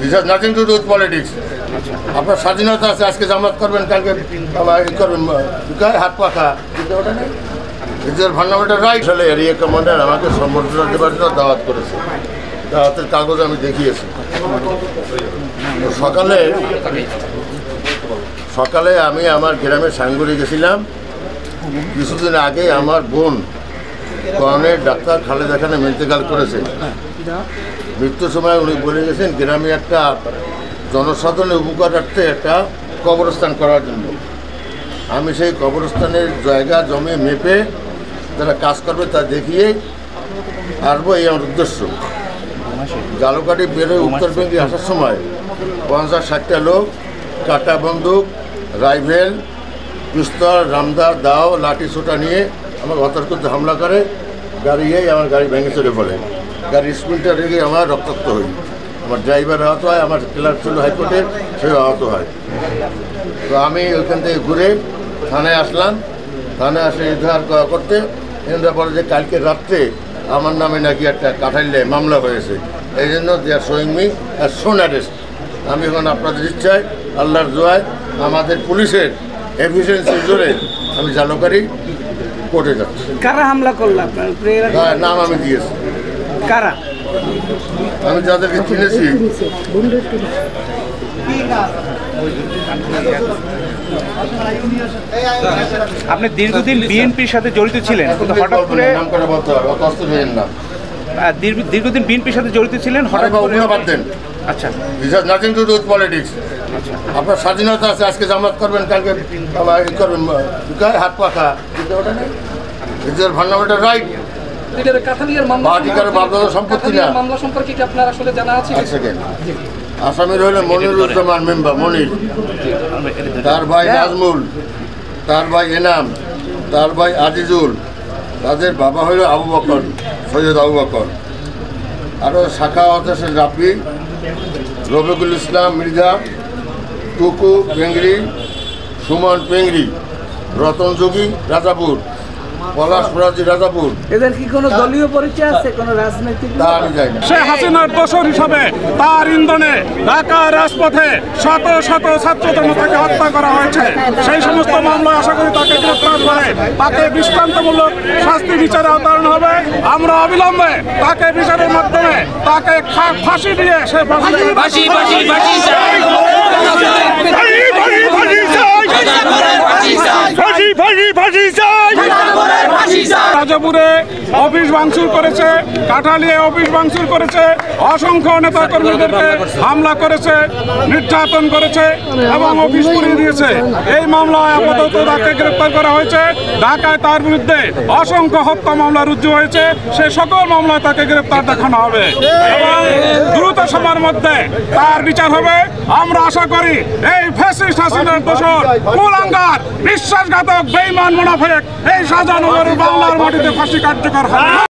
This has nothing to do with politics. আপনার স্বাধীনতা আছে, আজকে জামাত করবেন, কালকে করবেন, হাত পাখা দিতে ওটা নেই। ফান্ডামেন্টাল রাইট হলে এরিয়া কমান্ডার আমাকে সম্বর্ধনা দেওয়ার জন্য দাওয়াত করেছে। দাওয়াতের কাগজ আমি দেখিয়েছি। সকালে আমি আমার গ্রামে সাঙ্গুরে গেছিলাম। কিছুদিন আগে আমার বোন কর্নের ডাক্তার খালেদা খান ইন্তেকাল করেছে। মৃত্যুর সময় উনি বলে গেছেন গ্রামে একটা জনসাধারণের উপকারার্থে একটা কবরস্থান করার জন্য। আমি সেই কবরস্থানের জায়গা জমি মেপে যারা কাজ করবে তা দেখিয়ে আসবো, এই আমার উদ্দেশ্য। জালুকাঠি বেরোয় উত্তর বেঙ্গি আসার সময় 50-60টা লোক কাটা বন্দুক, রাইফেল, পিস্তল, রামদা, দাও, লাঠি ছোটা নিয়ে আমার অতর্কিত হামলা করে। আমার গাড়ি ভেঙে চলে পড়ে। গাড়ির স্পিডটা রেখে আমার রক্তাক্ত হই। আমার ড্রাইভার আহত হয়, আমার ক্লার্ক ছিল হাইকোর্টের, সেও আহত হয়। তো আমি ওইখান থেকে ঘুরে থানায় আসলাম। থানায় আসে উদ্ধার করতে এনারা বলে যে কালকে রাত্রে আমার নামে নাকি একটা কাঠাইলে মামলা হয়েছে, এই জন্য they are showing me as shown arrest. আমি এখন আপনাদের ইচ্ছায়, আল্লাহর দোয়ায়, আমাদের পুলিশের এফিসিয়েন্সি জোরে আমি জালুকাঠি কোর্টে যাচ্ছি। কারা হামলা করলো আপনার উপরে? নাম আমি দিয়েছি। কারা? আমি যাদেরকে চিনেছি। আপনি দীর্ঘদিন বিএনপির সাথে জড়িত ছিলেন, হঠাৎ করে নাম করে বলতে হবে, অত অস্ত্র নেন না। দীর্ঘদিন বিএনপির সাথে জড়িত ছিলেন, হঠাৎ করে বাদ দেন। আচ্ছা, this has nothing to do with politics. আপনার স্বাধীনতা আছে, আজকে জামাত করবেন, কালকে করবেন, হাত পাখা দিতে ওটা নেই। This is fundamental right. সম্পত্তি না। আসামির হলে মনিরুজ্জামান মেম্বার মনির, তার ভাই নাজমুল, তার ভাই এনাম, তার ভাই আজিজুল, তাদের বাবা হইল আবু বকর, সৈয়দ আবু বকর। আরও শাখা আছে রাফি, রফিকুল ইসলাম মির্জা, টুকু পেংরি, সুমন পেংরি, রতন যোগী রাজাপুর, পলাশ ফরাজি রাজাপুর। এদের কি কোনো দলীয় পরিচয় আছে, কোনো রাজনৈতিক? তা আমি যাই না। শেখ হাসিনার দোসর হিসাবে তার ইন্ধনে ঢাকা রাজপথে শত শত ছাত্র জনতাকে হত্যা করা হয়েছে। সেই সমস্ত মামলায় আশা করি তাকে গ্রেপ্তার করে তাকে দৃষ্টান্তমূলক শাস্তি বিচারে আওতানো হবে। আমরা অবিলম্বে তাকে বিচারের মাধ্যমে তাকে ফাঁসি দিয়ে সে রাজাপুরে অফিস ভাঙচুর করেছে, কাঠালিয়ে অফিস ভাঙচুর করেছে, অসংখ্য নেতা কর্মীদেরকে হামলা করেছে, নির্যাতন করেছে এবং অফিস পুড়িয়ে দিয়েছে। এই মামলায় আপাতত তাকে গ্রেপ্তার করা হয়েছে। ঢাকায় তার বিরুদ্ধে অসংখ্য হত্যা মামলা রুজু হয়েছে। সে সকল মামলায় তাকে গ্রেপ্তার দেখানো হবে এবং দ্রুত সময়ের মধ্যে তার বিচার হবে। আমরা আশা করি এই ফ্যাসিস্ট হাসিনার দোসর, কুলাঙ্গার, বিশ্বাসঘাতক, বেঈমান, মুনাফিক এই শাহজাহানগরের বাংলার মাটিতে ফাঁসি কার্যকর হবে।